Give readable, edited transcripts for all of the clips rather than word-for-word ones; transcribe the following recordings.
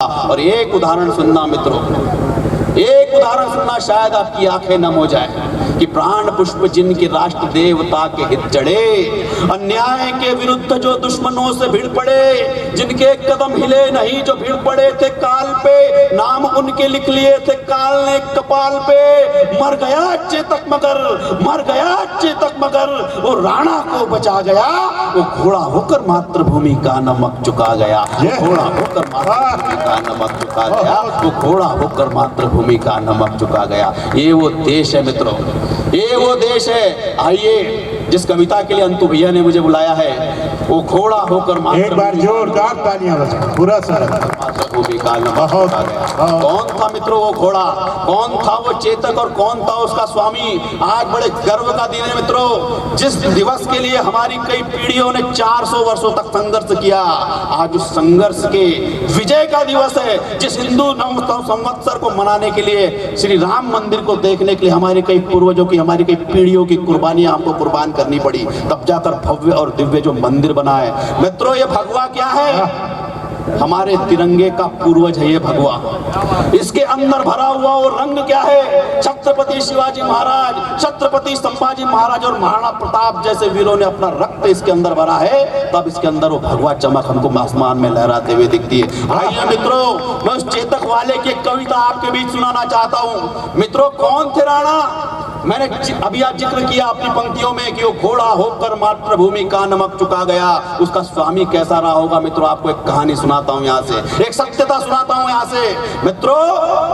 और एक उदाहरण सुनना मित्रों, एक उदाहरण सुनना, शायद आपकी आंखें नम हो जाए कि प्राण पुष्प जिनके राष्ट्र देवता के हित चढ़े, अन्याय के विरुद्ध जो दुश्मनों से भिड़ पड़े, जिनके कदम हिले नहीं जो भिड़ पड़े थे काल पे, नाम उनके लिख लिए थे काल ने कपाल पे। मर गया चेतक मगर, मर गया चेतक मगर, वो राणा को बचा गया, वो घोड़ा होकर मातृभूमि का नमक चुका गया, घोड़ा होकर मातृभूमि का नमक चुका गया, वो घोड़ा होकर मातृभूमि का नमक चुका गया। ये वो देश है मित्रों, ये वो देश है। आइए, जिस कविता के लिए अंतु भैया ने मुझे बुलाया है, वो घोड़ा होकर एक बार जोरदार तालियां बजाओ, पूरा मातृभूमि का नमक चुका गया। कौन था मित्रों वो घोड़ा, कौन था वो चेतक और कौन था उसका स्वामी? आज बड़े गर्व का दिन है मित्रों, जिस दिवस के लिए हमारी कई पीढ़ियों ने 400 वर्षों तक संघर्ष किया, आज उस संघर्ष के विजय का दिवस है। जिस हिंदू नव संवत्सर को मनाने के लिए, श्री राम मंदिर को देखने के लिए हमारे कई पूर्वजों की, हमारी कई पीढ़ियों की कुर्बानियां हमको कुर्बान करनी पड़ी, तब जाकर भव्य और दिव्य जो मंदिर बना है। मित्रों, ये भगवा क्या है? हमारे तिरंगे का पूर्वज है ये भगवा। इसके अंदर भरा हुआ वो रंग क्या है? छत्रपति शिवाजी महाराज, छत्रपति संभाजी महाराज और महाराणा प्रताप जैसे वीरों ने अपना रक्त इसके अंदर भरा है, तब इसके अंदर वो भगवा चमक हमको आसमान में लहराते हुए दिखती है। आइए मित्रों, मैं उस चेतक वाले की कविता आपके बीच सुनाना चाहता हूँ। मित्रों, कौन थे राणा? मैंने अभी आज जिक्र किया अपनी पंक्तियों में कि वो घोड़ा होकर मातृभूमि का नमक चुका गया। उसका स्वामी कैसा रहा होगा मित्रों? आपको एक कहानी सुनाता हूं यहाँ से, एक सत्यता सुनाता हूं यहाँ से। मित्रों,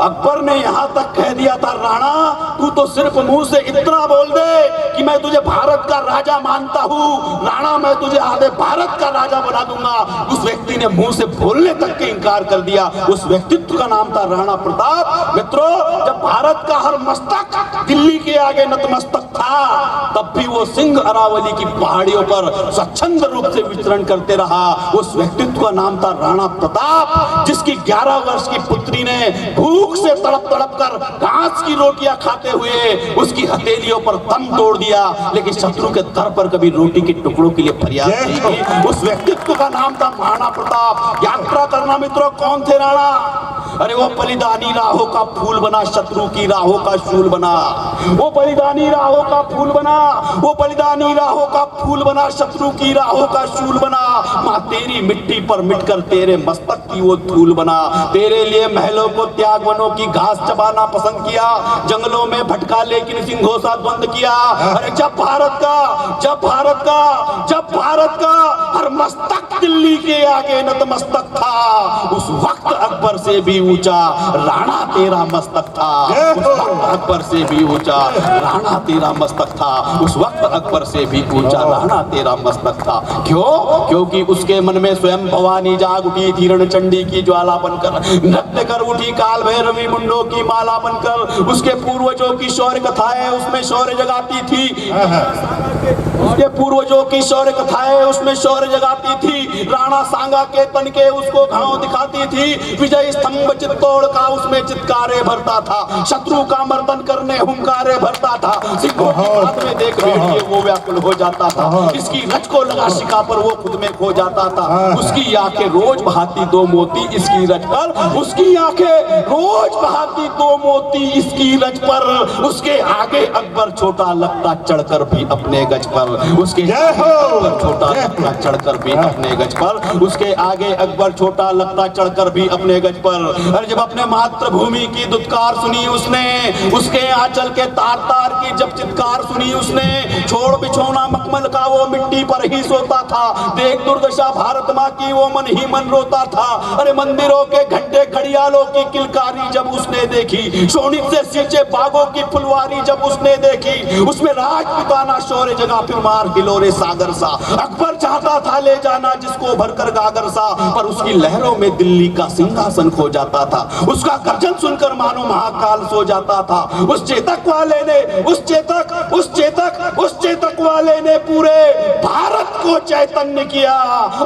अकबर ने यहाँ तक कह दिया था, राणा तू तो सिर्फ मुंह से इतना बोल दे कि मैं तुझे भारत का राजा मानता हूँ, राणा मैं तुझे आधे भारत का राजा बना दूंगा। उस व्यक्ति ने मुंह से बोलने तक के इनकार कर दिया। उस व्यक्तित्व का नाम था राणा प्रताप। मित्रों, जब भारत का हर मस्तक दिल्ली के आगे नतमस्तक था, तब भी वो सिंह अरावली की पहाड़ियों पर स्वच्छंद रूप से विचरण करते रहा। उस व्यक्तित्व का नाम था राणा प्रताप, जिसकी 11 वर्ष की पुत्री ने भूख से तड़प तड़प कर घास की रोटियां खाते हुए उसकी हथेलियों पर दम तोड़ दिया, लेकिन शत्रु के दर पर कभी रोटी के टुकड़ों के लिए फरियाद नहीं की। उस व्यक्तित्व का नाम था महाराणा प्रताप। यात्रा करना मित्रों, कौन थे राणा? अरे वो बलिदानी राहों का फूल बना, शत्रु की राहों का शूल बना। वो बलिदानी राहों का फूल बना, वो बलिदानी राहों का फूल बना, शत्रु की राहों का शूल बना। माँ तेरी मिट्टी पर मिटकर तेरे मस्तक की वो धूल बना। तेरे लिए महलों को त्याग वनों की घास चबाना पसंद किया, जंगलों में भटका लेकिन सिंहों सा द्वंद किया। अरे जब भारत का हर मस्तक दिल्ली के आगे नतमस्तक था, उस वक्त अकबर से भी ऊंचा राणा तेरा मस्तक था। उस वक्त अकबर से भी ऊंचा राणा तेरा मस्तक था। उस वक्त अकबर से भी ऊंचा राणा तेरा मस्तक था। क्यों? क्योंकि उसके मन में स्वयं भवानी जाग उठी, धीरण चंडी की ज्वाला बनकर नृत्य कर उठी, काल भैरवी मुंडों की माला बनकर। उसके पूर्वजों की शौर्य कथाएं उसमें शौर्य जगाती थी, उसके पूर्वजों की शौर्य कथाएं उसमें शौर्य जगाती थी। राणा सांगा के तन के उसको घाव दिखाती थी। विजय स्तंभ चित्तौड़ का उसमें चित्कारे भरता था, शत्रु का मर्दन करने हुंकारे भरता था। सिखों की बात में देख भेड़िए वो व्याकुल हो जाता था, इसकी रच को लगा शिका पर वो खुद में खो जाता था। उसकी आंखें रोज बहाती दो मोती इसकी रच पर, उसकी आंखें रोज बहाती दो मोती इसकी रच पर। उसके आगे अकबर छोटा लगता चढ़कर भी अपने गज पर, उसके छोटा लगता चढ़कर भी अपने गज पर, उसके आगे अकबर छोटा लगता चढ़कर भी अपने गज पर। अरे जब अपने मातृभूमि की दुत्कार सुनी उसने, उसके आंचल के तार तार की जब चित्कार सुनी उसने, छोड़ बिछोना मखमल का वो मिट्टी पर ही सोता था। देख दुर्दशा भारत माँ की वो मन ही मन रोता था। अरे मंदिरों के घंटे घड़ियालों की किलकारी जब उसने देखी, शोणित से सींचे बागों की फुलवारी जब उसने देखी, उसमें राजपुताना शौर्य जगह फिर मार हिलोरे सागर सा। अकबर चाहता था ले जाना जिसको भरकर गागर सा, पर उसकी लहरों में दिल्ली का सिंहासन खो जाता था। उसका गर्जन सुनकर मानो महाकाल सो जाता था। उस चेतक वाले ने पूरे भारत को चैतन्य किया,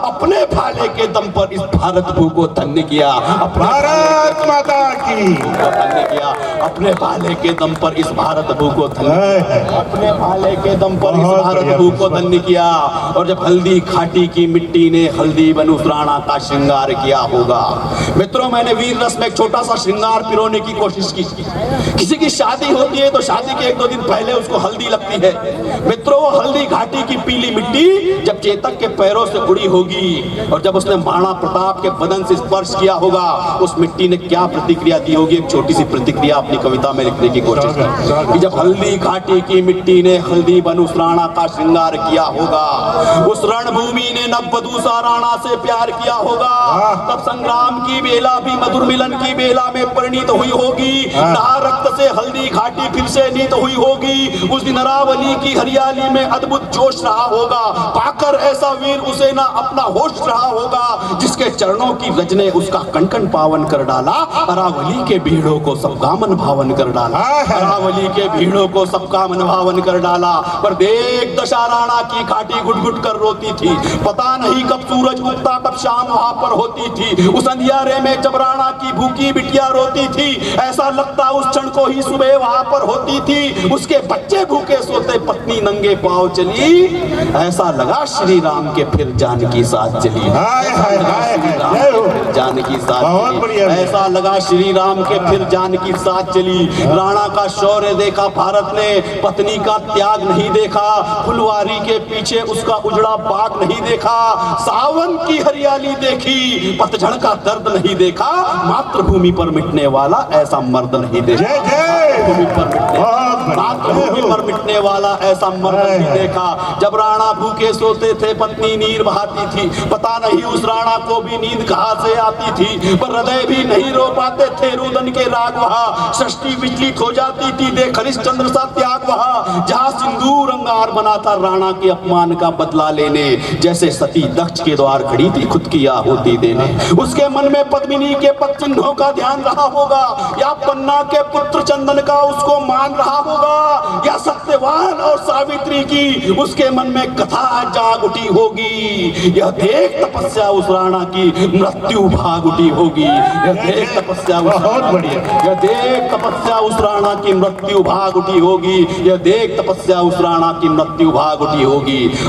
अपने भाले के दम पर इस भारत भू को धन्य किया, अपने भारत माता की को धन्य किया, अपने भाले के दम पर इस भारत भू को धन्य किया, अपने भाले के दम पर इस बहुत भारत बढ़िया। भू को धन्य किया। और जब हल्दी घाटी की मिट्टी ने हल्दी बन उस राणा का श्रृंगार किया होगा। मित्रों, मैंने वीर रस में एक छोटा सा श्रृंगार पिरोने की कोशिश की। किसी की शादी होती है तो शादी के 1-2 दिन पहले उसको हल्दी लगती है। मित्रों, वो हल्दी घाटी की पीली मिट्टी जब चेतक के पैरों से उड़ी होगी और जब उसने महाराणा प्रताप के बदन से स्पर्श किया होगा, उस मिट्टी ने क्या प्रतिक्रिया दी होगी, एक छोटी सी प्रतिक्रिया अपनी कविता में लिखने की कोशिश की कि जब हल्दी घाटी की मिट्टी ने हल्दी बन उस राणा का श्रृंगार किया होगा, उस रणभूमि ने नववधू सा राणा से प्यार किया होगा, तब संग्राम की बेला भी मधुर मिलन की बेला में परिणित हुई होगी। नहा रक्त से हल्दी घाटी फिर से नीत हुई होगी। उस दिन अरावली की हरियाली में अद्भुत जोश रहा होगा, पाकर ऐसा वीर उसे ना अपना होश रहा होगा, जिसके चरणों की रज ने उसका कण-कण पावन कर डाला। अरावली के भीड़ों को सबका मन भावन कर डाला, अरावली के भीड़ों को सबका मन भावन कर डाला। पर देख दशा राणा की घाटी घुट-घुट कर रोती थी। पता नहीं कब सूरज उगता कब शाम वहां पर होती थी। उस अंधियारे में जब राणा की भूखी बिटिया रोती थी, ऐसा लगता उस क्षण को ही सुबह वहां पर होती थी। उसके बच्चे भूखे सोते, पत्नी नंगे पांव चली, ऐसा लगा श्री राम के फिर जानकी साथ चली। हाय हाय हाय हाय हो। जानकी साथ बहुत चली। बढ़िया। ऐसा लगा श्री राम के फिर जानकी साथ चली। राणा का शौर्य देखा भारत ने, पत्नी का त्याग नहीं देखा, फुलवारी के पीछे उसका उजड़ा बाग नहीं देखा, सावन की हरियाली देखी, पतझड़ का दर्द नहीं देखा, मातृभूमि पर मिटने वाला ऐसा मर्द नहीं देखा। जय जय। मातृभूमि पर मिटने बहुत बढ़िया। मातृभूमि पर मिटने वाला ऐसा मर्द नहीं देखा। जब राणा भूखे सोते थे, पत्नी नीर बहाती थी। पता नहीं उस राणा को भी नींद कहां से आती थी, पर हृदय भी नहीं रो पाते थे। रुदन के राग वहां, सृष्टि विचलित हो जाती थी। देख हरिश्चंद्र सा त्याग वहां, जहां सिंदूर अंगार बना था राणा के अपमान का बदला लेने। जैसे सती दक्ष के द्वार खड़ी थी खुद की आहुति देने। उसके मन में पद्मिनी के पद चिन्हों का ध्यान रहा होगा, या पन्ना के पुत्र चंदन का उसको मान रहा होगा, या सत्यवान और सावित्री की उसके मन में कथा जाग उठी होगी। यह देख तपस्या उस राणा की मृत्यु भाग उठी होगी। यह देख तपस्या बहुत बढ़िया। यह देख तपस्या उस राणा की मृत्यु भाग उठी होगी। यह देख तपस्या उस राणा की मृत्यु भाग उठी होगी।